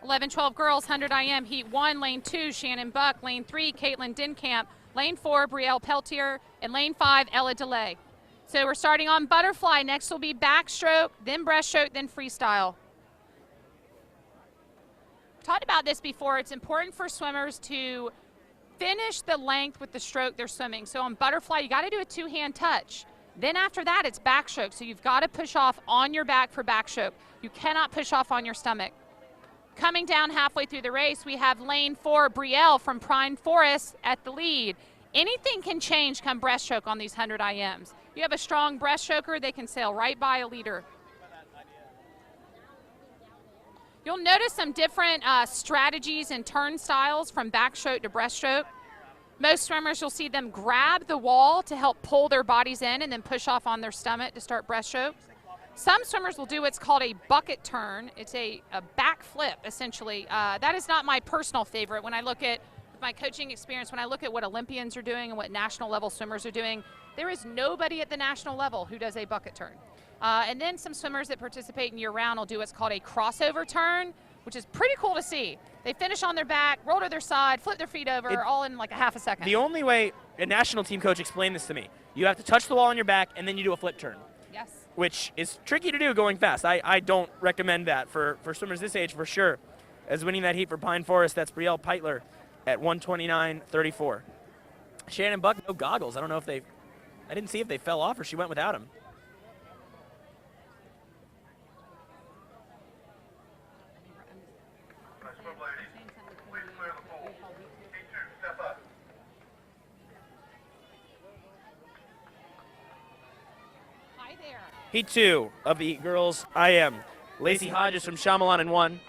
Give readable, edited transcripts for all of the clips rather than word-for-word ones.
11-12 girls, 100 IM, heat 1, lane 2, Shannon Buck, lane 3, Caitlin Dinkamp, lane 4, Brielle Peltier, and lane 5, Ella DeLay. So we're starting on butterfly. Next will be backstroke, then breaststroke, then freestyle. We've talked about this before. It's important for swimmers to finish the length with the stroke they're swimming. So on butterfly, you got to do a two-hand touch. Then after that, it's backstroke. So you've got to push off on your back for backstroke. You cannot push off on your stomach. Coming down halfway through the race, we have lane 4, Brielle from Pine Forest at the lead. Anything can change come breaststroke on these 100 IMs. You have a strong breaststroker, they can sail right by a leader. You'll notice some different strategies and turn styles from backstroke to breaststroke. Most swimmers, you'll see them grab the wall to help pull their bodies in and then push off on their stomach to start breaststroke. Some swimmers will do what's called a bucket turn. It's a back flip, essentially. That is not my personal favorite. When I look at my coaching experience, when I look at what Olympians are doing and what national level swimmers are doing, there is nobody at the national level who does a bucket turn. And then some swimmers that participate in year-round will do what's called a crossover turn, which is pretty cool to see. They finish on their back, roll to their side, flip their feet over, all in like a half a second. The only way a national team coach explained this to me, you have to touch the wall on your back and then you do a flip turn. Yes. Which is tricky to do going fast. I don't recommend that for swimmers this age for sure. As winning that heat for Pine Forest, that's Brielle Peitler at 1:29.34. Shannon Buck, no goggles. I don't know if I didn't see if they fell off or she went without them. Heat 2 of the girls IM. Lacey Hodges from Shyamalan in 1.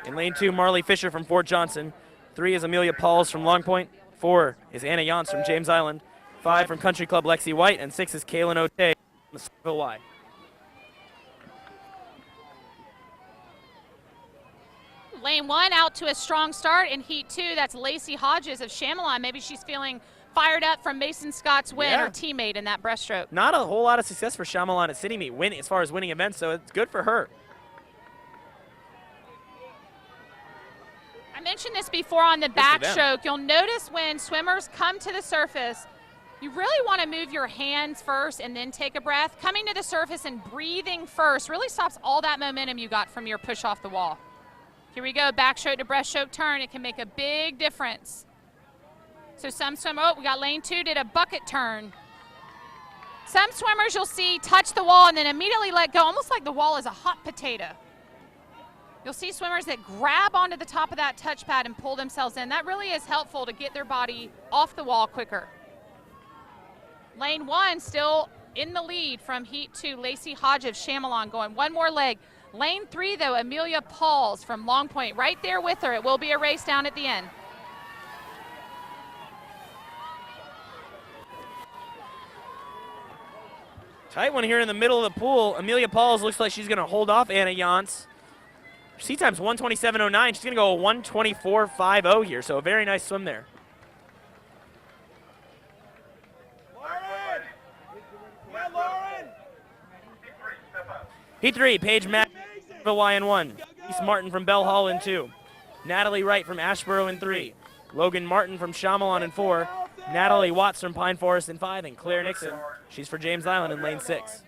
In lane 2, Marley Fisher from Fort Johnson. 3 is Amelia Pauls from Long Point. 4 is Anna Yance from James Island. 5 from Country Club Lexi White. And 6 is Kaylin O'Tay from Starkville Y. Lane 1 out to a strong start in heat 2. That's Lacey Hodges of Shyamalan. Maybe she's feeling fired up from Mason Scott's win, her teammate in that breaststroke. Not a whole lot of success for Shyamalan at City Meet as far as winning events, so it's good for her. I mentioned this before on the backstroke. You'll notice when swimmers come to the surface, you really want to move your hands first and then take a breath. Coming to the surface and breathing first really stops all that momentum you got from your push off the wall. Here we go, backstroke to breaststroke turn. It can make a big difference. So some swimmers, we got lane 2, did a bucket turn. Some swimmers you'll see touch the wall and then immediately let go, almost like the wall is a hot potato. You'll see swimmers that grab onto the top of that touch pad and pull themselves in. That really is helpful to get their body off the wall quicker. Lane 1 still in the lead from heat 2, Lacey Hodge of Shyamalan going one more leg. Lane 3 though, Amelia Pauls from Long Point right there with her. It will be a race down at the end. Tight one here in the middle of the pool. Amelia Pauls looks like she's going to hold off Anna Yance. Sea time's 1:27.09. She's going to go a 1:24.50 here, so a very nice swim there. Lauren! Yeah, Lauren! Heat 3, Paige Mack from Y in 1. East Martin from Bell Hall in 2. Natalie Wright from Ashboro in 3. Logan Martin from Shyamalan in 4. Natalie Watts from Pine Forest in 5. And Claire Nixon, she's for James Island in lane 6.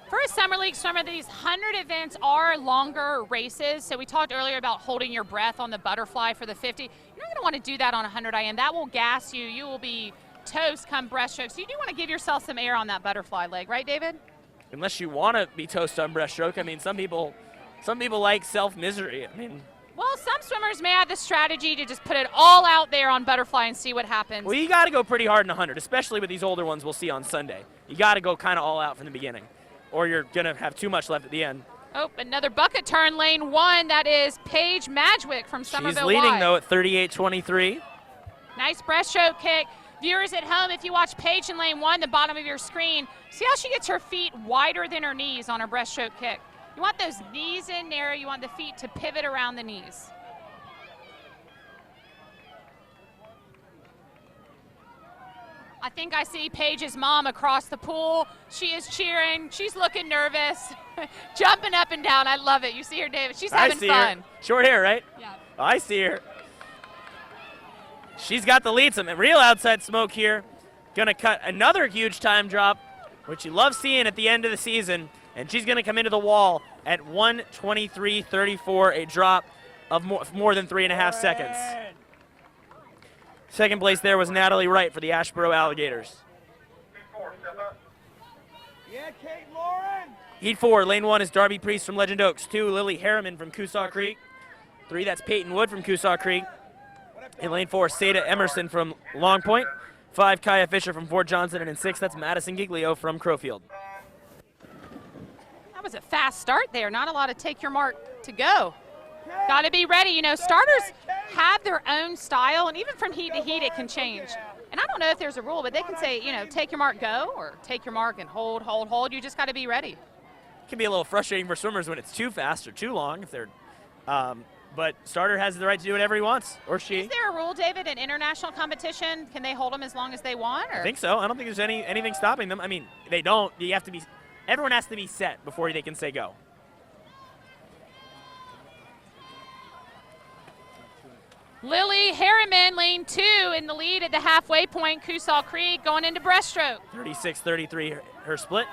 For a Summer League swimmer, these 100 events are longer races. So we talked earlier about holding your breath on the butterfly for the 50. You're not going to want to do that on 100 IM. That will gas you. You will be toast come breaststroke. So you do want to give yourself some air on that butterfly leg, right, David? Unless you want to be toast on breaststroke. I mean, some people like self-misery. I mean, well, some swimmers may have the strategy to just put it all out there on butterfly and see what happens. Well, you got to go pretty hard in 100, especially with these older ones we'll see on Sunday. You got to go kind of all out from the beginning, or you're going to have too much left at the end. Oh, another bucket turn, lane 1. That is Paige Madgwick from Somerville. She's leading, though, at 38.23. Nice breaststroke kick. Viewers at home, if you watch Paige in lane 1, the bottom of your screen, see how she gets her feet wider than her knees on her breaststroke kick. You want those knees in narrow. You want the feet to pivot around the knees. I think I see Paige's mom across the pool. She is cheering. She's looking nervous, jumping up and down. I love it. You see her, David. She's having fun. Her. Short hair, right? Yeah. I see her. She's got the lead. Some real outside smoke here. Going to cut another huge time drop, which you love seeing at the end of the season. And she's going to come into the wall at 1:23.34, a drop of more than 3.5 seconds. Second place there was Natalie Wright for the Ashboro Alligators. Yeah, Kate Lauren. Heat 4, lane 1 is Darby Priest from Legend Oaks. 2, Lily Harriman from Coosaw Creek. 3, that's Peyton Wood from Coosaw Creek. In lane 4, Seda Emerson from Long Point. 5, Kaya Fisher from Fort Johnson. And in 6, that's Madison Giglio from Crowfield. That was a fast start there. Not a lot of take your mark to go. Got to be ready. You know, starters have their own style, and even from heat to heat, it can change. And I don't know if there's a rule, but they can say, you know, take your mark, go, or take your mark and hold, hold, hold. You just got to be ready. It can be a little frustrating for swimmers when it's too fast or too long. If they're, but starter has the right to do whatever he wants, or she. Is there a rule, David, in international competition? Can they hold them as long as they want? Or? I think so. I don't think there's anything stopping them. I mean, they don't. You have to be. Everyone has to be set before they can say go. Lily Harriman, lane 2, in the lead at the halfway point. Coosaw Creek going into breaststroke. 36-33 her split.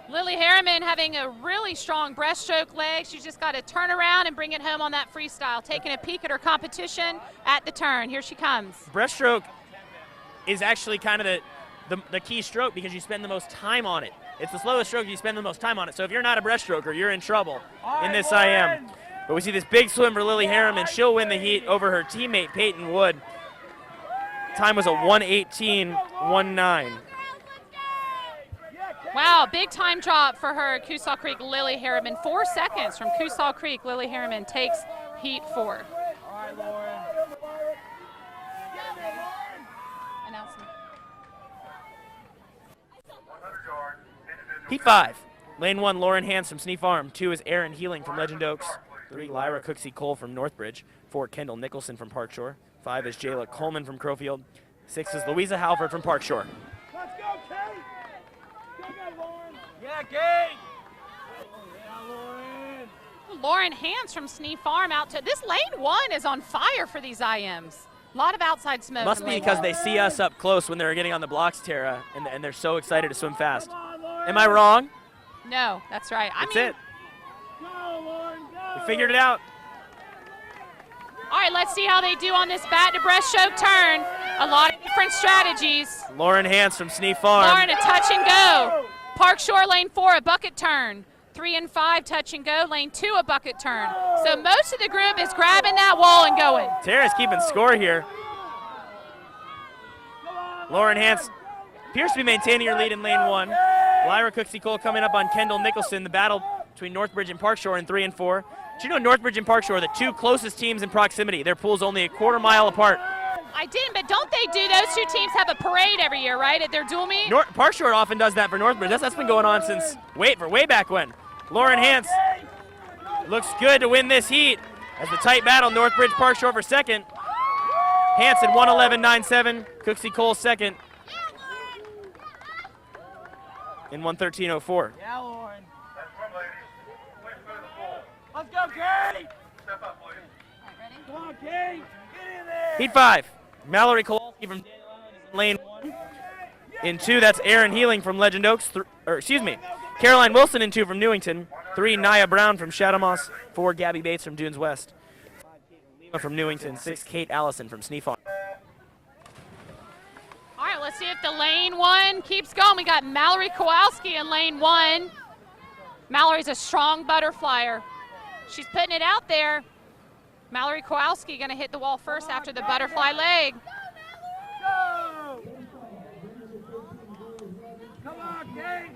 Lily Harriman having a really strong breaststroke leg. She's just got to turn around and bring it home on that freestyle. Taking a peek at her competition at the turn. Here she comes. Breaststroke is actually kind of the key stroke because you spend the most time on it. It's the slowest stroke, you spend the most time on it. So if you're not a breaststroker, you're in trouble in this IM. But we see this big swim for Lily Harriman. She'll win the heat over her teammate Peyton Wood. Time was a 1:18.19. Wow, big time drop for her at Coosaw Creek, Lily Harriman. 4 seconds from Coosaw Creek. Lily Harriman takes heat 4. All right, Lauren. Announcement. Heat 5. Lane 1, Lauren Hans from Sneef Farm. 2 is Erin Healing from Legend Oaks. 3, Lyra Cooksey Cole from Northbridge. 4, Kendall Nicholson from Park Shore. 5 is Jayla Coleman from Crowfield. 6 is Louisa Halford from Park Shore. Let's go, Kate. Go, Lauren. Yeah, Kate. Yeah, Lauren. Lauren Hans from Sneef Farm out to this. Lane 1 is on fire for these IMs. A lot of outside smoke. Must be because they see us up close when they're getting on the blocks, Tara, and they're so excited to swim fast. Am I wrong? No, that's right. That's it. Go, Lauren, go. We figured it out. All right, let's see how they do on this bat to breaststroke turn. A lot of different strategies. Lauren Hans from Sneef Farm. Lauren, a touch and go. Park Shore, lane 4, a bucket turn. 3 and 5, touch and go. Lane 2, a bucket turn. So most of the group is grabbing that wall and going. Tara's keeping score here. Lauren Hans appears to be maintaining her lead in lane 1. Lyra Cooksey Cole coming up on Kendall Nicholson. The battle between Northbridge and Park Shore in 3 and 4. Do you know Northbridge and Park Shore are the 2 closest teams in proximity? Their pools only a quarter mile apart. I didn't, but don't they do, those 2 teams have a parade every year, right, at their dual meet? Park Shore often does that for Northbridge. That's been going on since way back when. Lauren Hans looks good to win this heat as the tight battle, Northbridge Park Shore for second. Hansen 1:11.97, Cooksey Cole second in 1:13.04. Yeah, Lauren. Let's go, Kate. Step up, please. Come on, Kate. Get in there. Heat 5, Mallory Kowalski from lane 1. In 2, that's Erin Healing from Legend Oaks, Caroline Wilson in 2 from Newington. 3, Nia Brown from Shadow Moss. 4, Gabby Bates from Dunes West. 5, Lima from Newington. 6, Kate Allison from Sneef Farm. All right, let's see if the lane 1 keeps going. We got Mallory Kowalski in lane 1. Mallory's a strong butterflyer. She's putting it out there. Mallory Kowalski going to hit the wall first after the butterfly leg. Go. Come on, Kate.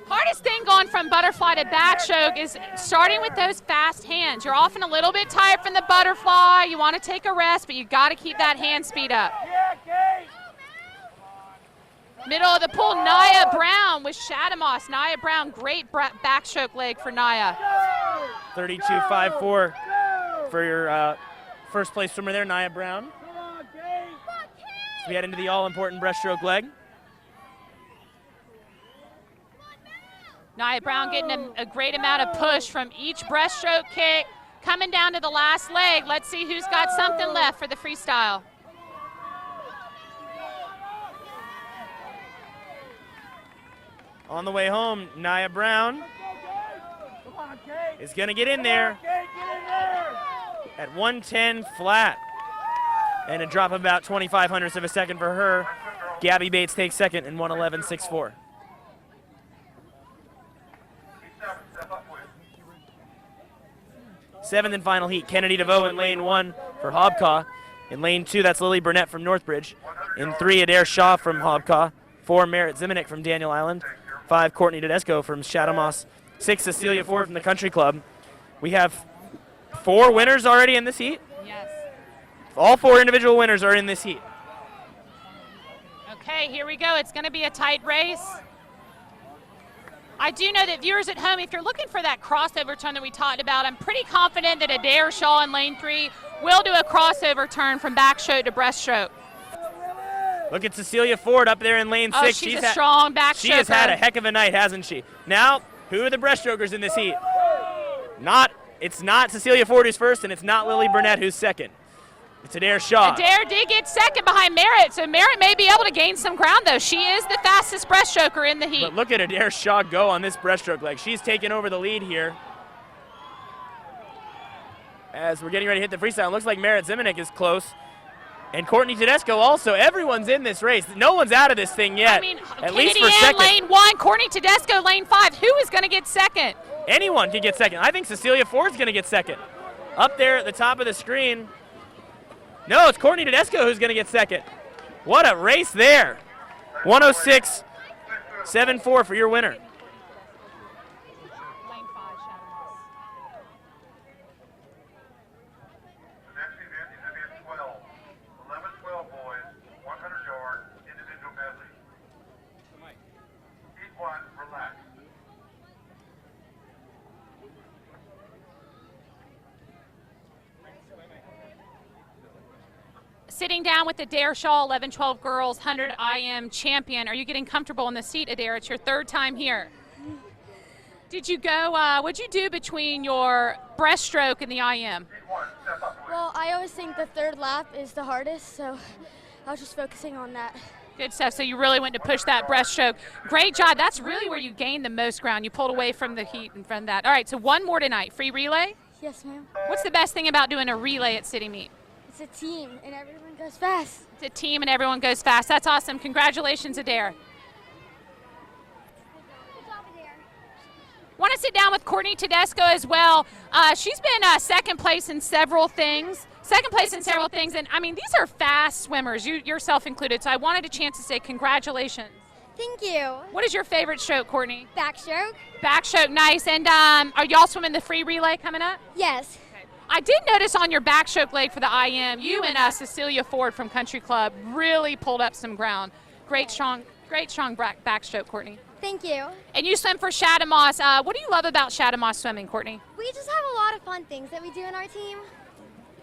Hardest thing going from butterfly to backstroke is starting with those fast hands. You're often a little bit tired from the butterfly. You want to take a rest, but you got to keep that hand speed up. Yeah, Kate. Middle of the pool, Nia Brown with Shadamos. Nia Brown, great backstroke leg for Nia. 32.54 for your first place swimmer there, Nia Brown. So we head into the all-important breaststroke leg. Nia Brown getting a great amount of push from each breaststroke kick. Coming down to the last leg. Let's see who's got something left for the freestyle. On the way home, Nia Brown is going to get in there at 110 flat. And a drop of about 0.25 of a second for her. Gabby Bates takes second in 1:11.64. Seventh and final heat, Kennedy DeVoe in lane 1 for Hobcaw. In lane 2, that's Lily Burnett from Northbridge. In 3, Adair Shaw from Hobcaw. 4, Merritt Ziminek from Daniel Island. 5, Courtney Tedesco from Shadamos. 6, Cecilia Ford from the Country Club. We have 4 winners already in this heat. Yes. All 4 individual winners are in this heat. Okay, here we go. It's going to be a tight race. I do know that viewers at home, if you're looking for that crossover turn that we talked about, I'm pretty confident that Adair Shaw in lane 3 will do a crossover turn from backstroke to breaststroke. Look at Cecilia Ford up there in lane 6. Oh, she's a strong backstroker. She has had a heck of a night, hasn't she? Now, who are the breaststrokers in this heat? It's not Cecilia Ford who's first, and it's not Lily Burnett who's second. It's Adair Shaw. Adair did get second behind Merritt, so Merritt may be able to gain some ground, though. She is the fastest breaststroker in the heat. But look at Adair Shaw go on this breaststroke leg. She's taken over the lead here. As we're getting ready to hit the freestyle, it looks like Merritt Ziminek is close. And Courtney Tedesco also. Everyone's in this race. No one's out of this thing yet. I mean, at Kennedy least for Ann, second. lane 1, Courtney Tedesco, lane 5. Who is going to get second? Anyone can get second. I think Cecilia Ford's going to get second. Up there at the top of the screen. No, it's Courtney Tedesco who's going to get second. What a race there. 106.74 for your winner. Lane 5, Shadowmoss. The next event is event 12. 11-12 boys, 100-yard individual medley. Heat 1, relax. Sitting down with Adair Shaw, 11-12 girls, 100 IM champion. Are you getting comfortable in the seat, Adair? It's your 3rd time here. Did you go, what'd you do between your breaststroke and the IM? Well, I always think the 3rd lap is the hardest, so I was just focusing on that. Good stuff. So you really went to push that breaststroke. Great job. That's really where you gained the most ground. You pulled away from the heat and from that. All right, so one more tonight. Free relay? Yes, ma'am. What's the best thing about doing a relay at City Meet? It's a team, and everyone goes fast. It's a team and everyone goes fast. That's awesome. Congratulations, Adair. Want to sit down with Courtney Tedesco as well. She's been second place in several things. And I mean, these are fast swimmers, you yourself included. So I wanted a chance to say congratulations. Thank you. What is your favorite stroke, Courtney? Backstroke? Backstroke, nice. And are y'all swimming the free relay coming up? Yes. I did notice on your backstroke leg for the IM, you and Cecilia Ford from Country Club really pulled up some ground. Great strong backstroke, Courtney. Thank you. And you swim for Shadamos. What do you love about Shadamos swimming, Courtney? We just have a lot of fun things that we do in our team.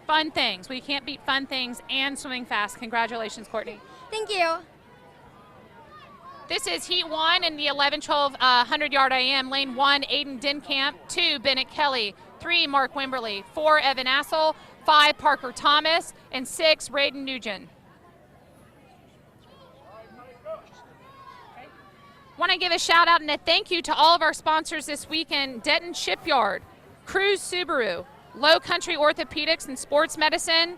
Fun things. We can't beat fun things and swimming fast. Congratulations, Courtney. Thank you. This is Heat 1 in the 11-12 100-yard IM. Lane 1, Aiden Denkamp. 2, Bennett Kelly. 3, Mark Wimberly. 4, Evan Assel. 5, Parker Thomas. And 6, Raiden Nugent. Want to give a shout out and a thank you to all of our sponsors this weekend: Denton Shipyard, Cruise Subaru, Low Country Orthopedics and Sports Medicine,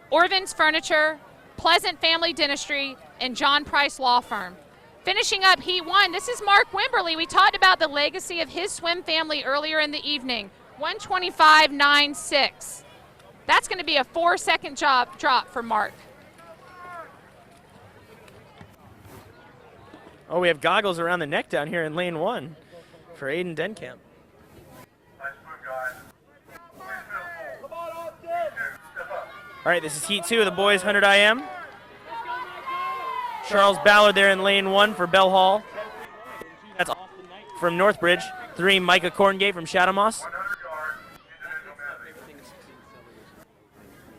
Orvin's Furniture, Pleasant Family Dentistry, and John Price Law Firm. Finishing up Heat 1, this is Mark Wimberly. We talked about the legacy of his swim family earlier in the evening. 125.96. That's going to be a 4-second drop for Mark. Oh, we have goggles around the neck down here in lane 1 for Aiden Denkamp. Nice move, guys. Come on, Austin. Step up. All right, this is Heat 2 of the boys 100 IM. Charles Ballard there in lane 1 for Bell Hall. That's Austin Knight from Northbridge. 3, Micah Corngate from Shadow Moss. 100 yards, individual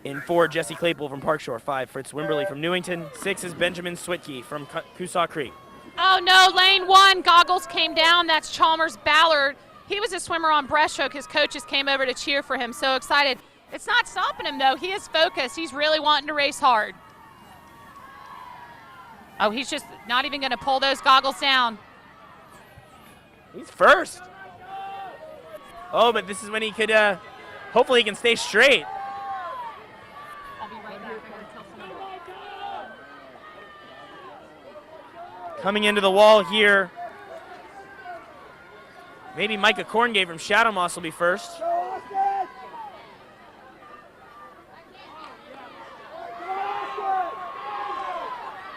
medley. In 4, Jesse Claypool from Parkshore. 5, Fritz Wimberly from Newington. 6 is Benjamin Switke from Coosaw Creek. Oh no, lane 1, goggles came down. That's Chalmers Ballard. He was a swimmer on breaststroke. His coaches came over to cheer for him. So excited. It's not stopping him though. He is focused. He's really wanting to race hard. Oh, he's just not even going to pull those goggles down. He's first. Oh, but this is when he could, hopefully he can stay straight. I'll be right back. Coming into the wall here. Maybe Micah Corngate from Shadow Moss will be first.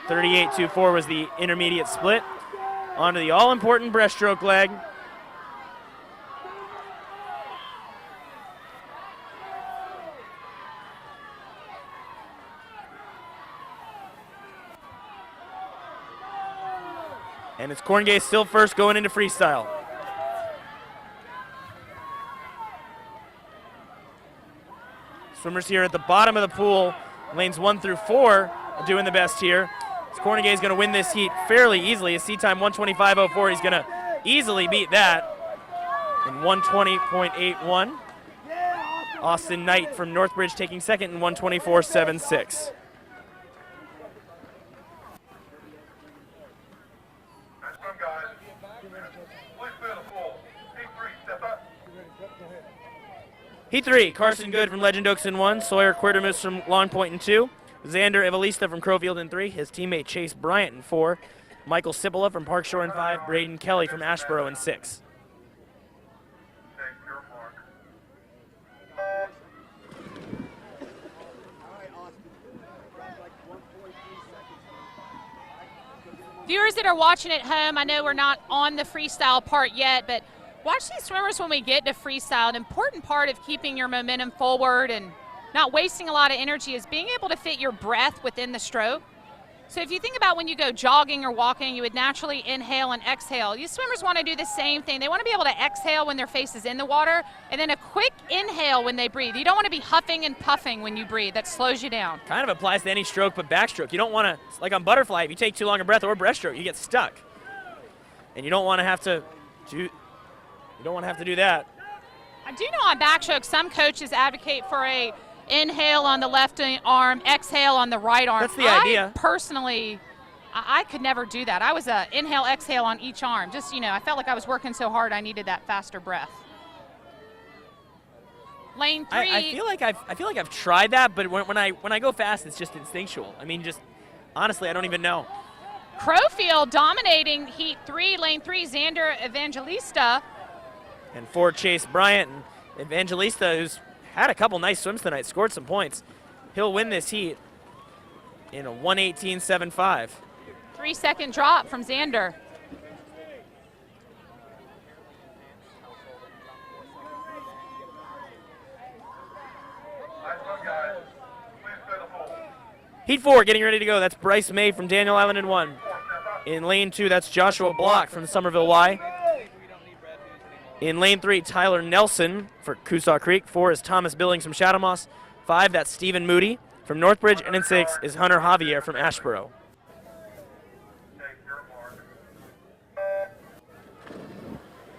38.24 was the intermediate split. Onto the all-important breaststroke leg. And it's Corngate still first going into freestyle. Swimmers here at the bottom of the pool, lanes 1 through 4, are doing the best here. Corngate is going to win this heat fairly easily. His seat time 1:25.04. He's going to easily beat that in 1:20.81. Austin Knight from Northbridge taking second in 1:24.76. Nice swim, guys. Please clear the pool. P3, step up. Heat 3, Carson Good from Legend Oaks in 1, Sawyer Quirtermus from Long Point in 2, Xander Evangelista from Crowfield in 3, his teammate Chase Bryant in 4, Michael Cipolla from Parkshore in 5, Braden Kelly from Ashboro in 6. Take your mark. Viewers that are watching at home, I know we're not on the freestyle part yet, but watch these swimmers when we get to freestyle. An important part of keeping your momentum forward and not wasting a lot of energy is being able to fit your breath within the stroke. So if you think about when you go jogging or walking, you would naturally inhale and exhale. You swimmers want to do the same thing. They want to be able to exhale when their face is in the water and then a quick inhale when they breathe. You don't want to be huffing and puffing when you breathe. That slows you down. Kind of applies to any stroke but backstroke. You don't want to, like on butterfly, if you take too long a breath or breaststroke, you get stuck. And you don't want to have to do that. I do know on backstroke, some coaches advocate for a inhale on the left arm, exhale on the right arm. That's the idea. Personally, I could never do that. I was a inhale, exhale on each arm. Just, I felt like I was working so hard I needed that faster breath. Lane 3. I feel like I've tried that, but when I go fast, it's just instinctual. I mean, just honestly, I don't even know. Crowfield dominating Heat 3, Lane 3, Xander Evangelista. And 4, Chase Bryant. And Evangelista, who's had a couple nice swims tonight, scored some points. He'll win this heat in a 1:18.75. 3-second drop from Xander. Nice swim, guys. Please clear the pool. Heat 4 getting ready to go. That's Bryce May from Daniel Island in 1. In lane 2, that's Joshua Block from Somerville Y. In lane 3, Tyler Nelson for Coosaw Creek. 4 is Thomas Billings from Shadow Moss. 5, that's Stephen Moody from Northbridge. And in 6 is Hunter Javier from Ashboro. Take your mark.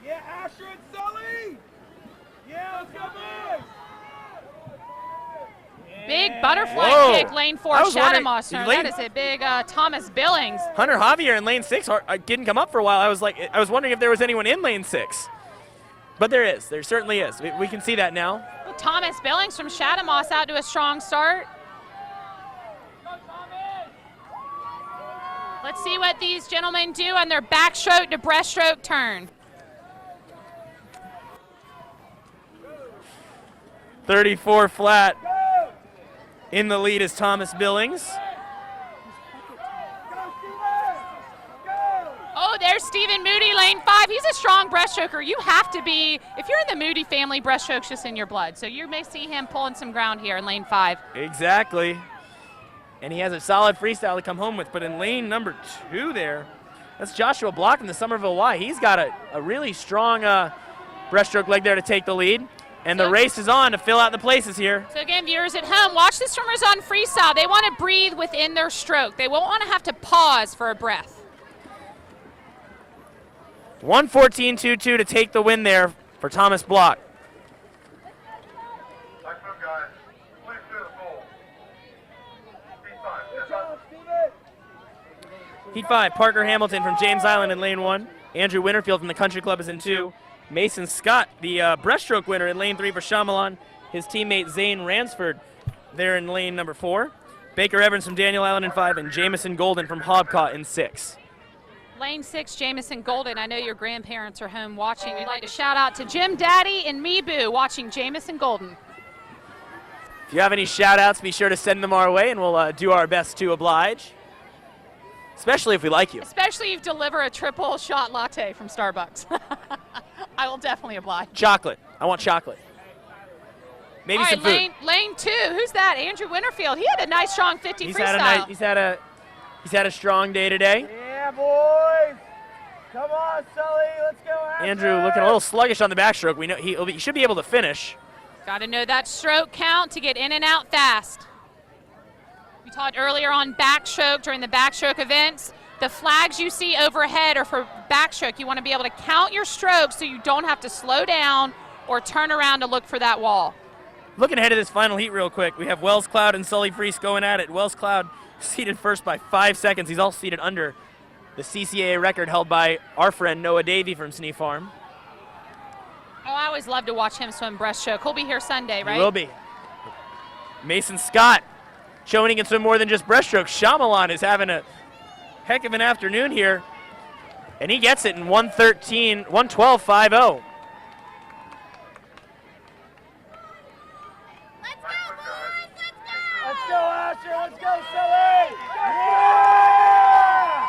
Yeah, Asher and Sully! Yeah, let's go, boys! Big butterfly Whoa. kick, lane 4, I was Shadow wondering, Moss. That is a big Thomas Billings. Hunter Javier in lane 6 didn't come up for a while. I was wondering if there was anyone in lane 6. But there is. There certainly is. We can see that now. Thomas Billings from Shadow Moss out to a strong start. Let's see what these gentlemen do on their backstroke to breaststroke turn. 34 flat. In the lead is Thomas Billings. Oh, there's Stephen Moody, lane 5. He's a strong breaststroker. You have to be, if you're in the Moody family, breaststroke's just in your blood. So you may see him pulling some ground here in lane 5. Exactly. And he has a solid freestyle to come home with. But in lane number 2 there, that's Joshua Block in the Somerville Y. He's got a really strong breaststroke leg there to take the lead. And the race is on to fill out the places here. So again, viewers at home, watch the swimmers on freestyle. They want to breathe within their stroke. They won't want to have to pause for a breath. 1:14.22 to take the win there for Thomas Block. Nice move, guys. Please do the full. Heat 5. Good job, Steven. Heat 5, Parker Hamilton from James Island in lane 1. Andrew Winterfield from the Country Club is in 2. Mason Scott, the breaststroke winner in lane 3 for Shyamalan. His teammate Zane Ransford there in lane number 4. Baker Evans from Daniel Island in 5, and Jamison Golden from Hobcott in 6. Lane 6, Jamison Golden. I know your grandparents are home watching. We'd like to shout out to Jim Daddy and Meeboo watching Jamison Golden. If you have any shout-outs, be sure to send them our way, and we'll do our best to oblige. Especially if we like you. Especially if you deliver a triple shot latte from Starbucks. I will definitely oblige. Chocolate. I want chocolate. Maybe All some right, food. lane 2. Who's that? Andrew Winterfield. He had a nice, strong 50 freestyle. He's had a strong day today. Yeah, boys. Come on, Sully. Let's go. Andrew looking a little sluggish on the backstroke. We know he should be able to finish. Got to know that stroke count to get in and out fast. We talked earlier on backstroke during the backstroke events. The flags you see overhead are for backstroke. You want to be able to count your strokes so you don't have to slow down or turn around to look for that wall. Looking ahead of this final heat real quick, we have Wells Cloud and Sully Freese going at it. Wells Cloud seated first by 5 seconds. He's all seated under the CCAA record held by our friend Noah Davey from Snee Farm. Oh, I always love to watch him swim breaststroke. He'll be here Sunday, right? He will be. Mason Scott showing he can swim more than just breaststroke. Shyamalan is having a heck of an afternoon here, and he gets it in 1:12.50. Let's go, Asher. Let's go, Sully. Yeah!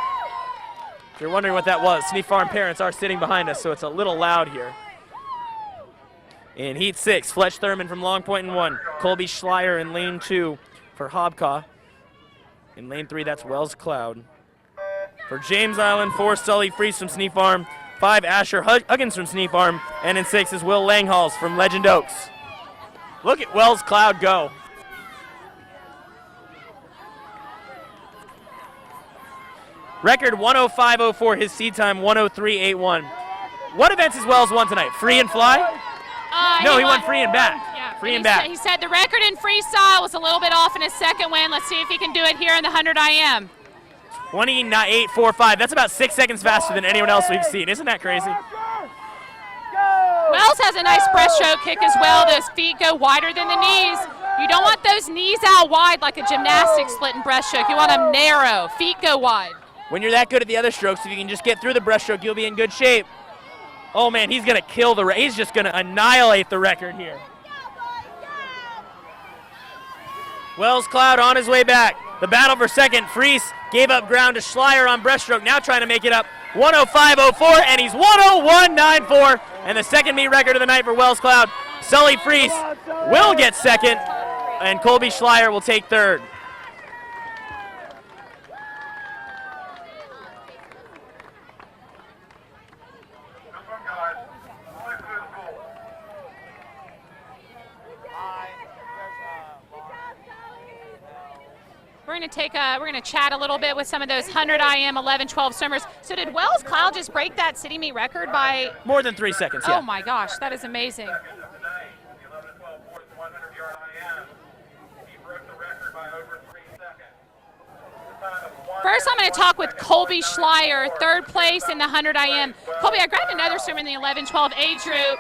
If you're wondering what that was, Snee Farm parents are sitting behind us, so it's a little loud here. In Heat 6, Fletch Thurman from Long Point in 1. Colby Schleier in lane 2 for Hobcaw. In lane 3, that's Wells Cloud. For James Island, 4, Sully Freese from Snee Farm. 5, Asher Huggins from Snee Farm. And in 6 is Will Langhals from Legend Oaks. Look at Wells Cloud go. Record 105.04, his seed time 103.81. What events has Wells won tonight? Free and fly? No, he won free and back. Yeah, free and back. He said the record in freestyle was a little bit off in his second win. Let's see if he can do it here in the 100 IM. 28.45. That's about 6 seconds faster than anyone else we've seen. Isn't that crazy? Wells has a nice breaststroke kick as well. Those feet go wider than the knees. You don't want those knees out wide like a gymnastics split in breaststroke. You want them narrow. Feet go wide. When you're that good at the other strokes, if you can just get through the breaststroke, you'll be in good shape. Oh man, he's gonna kill he's just gonna annihilate the record here. Wells Cloud on his way back. The battle for second. Freese gave up ground to Schleier on breaststroke, now trying to make it up. 105.04, and he's 101.94, and the second meet record of the night for Wells Cloud. Sully Freese will get second, and Colby Schleier will take third. We're gonna chat a little bit with some of those 100 IM 11-12 swimmers. So did Wells Cloud just break that city meet record by more than 3 seconds? Yeah. Oh my gosh, that is amazing. First, I'm going to talk with Colby Schleier, third place in the 100 IM. Colby, I grabbed another swimmer in the 11-12 age group.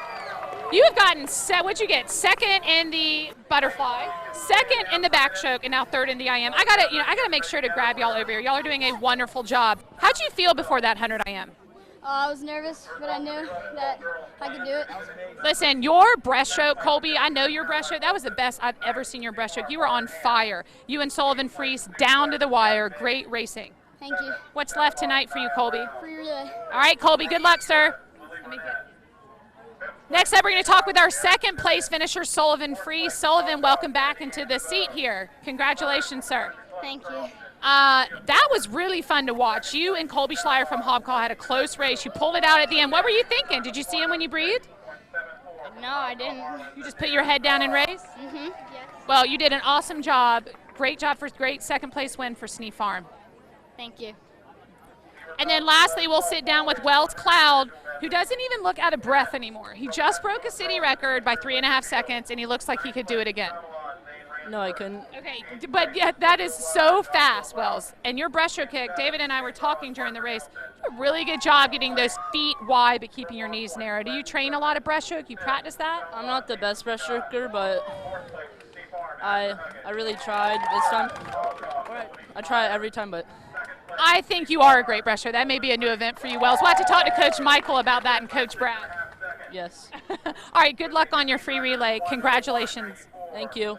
You have gotten, what'd you get? Second in the butterfly, second in the backstroke, and now third in the IM. I gotta make sure to grab y'all over here. Y'all are doing a wonderful job. How'd you feel before that 100 IM? I was nervous, but I knew that I could do it. Listen, your breaststroke, Colby, I know your breaststroke. That was the best I've ever seen your breaststroke. You were on fire. You and Sullivan Freese down to the wire. Great racing. Thank you. What's left tonight for you, Colby? Free relay. All right, Colby, good luck, sir. Next up, we're going to talk with our second place finisher, Sullivan Freese. Sullivan, welcome back into the seat here. Congratulations, sir. Thank you. That was really fun to watch. You and Colby Schleier from Hobcall had a close race. You pulled it out at the end. What were you thinking? Did you see him when you breathed? No, I didn't. You just put your head down and race? Mm-hmm. Yes. Well, you did an awesome job. Great job for great second place win for Snee Farm. Thank you. And then lastly, we'll sit down with Wells Cloud, who doesn't even look out of breath anymore. He just broke a city record by 3.5 seconds, and he looks like he could do it again. No, I couldn't. Okay, but yeah, that is so fast, Wells. And your breaststroke kick, David and I were talking during the race, you did a really good job getting those feet wide but keeping your knees narrow. Do you train a lot of breaststroke? You practice that? I'm not the best breaststroker, but I really tried this time. I try every time, but I think you are a great breaststroker. That may be a new event for you, Wells. We'll have to talk to Coach Michael about that and Coach Brad. yes. All right, good luck on your free relay. Congratulations. Thank you.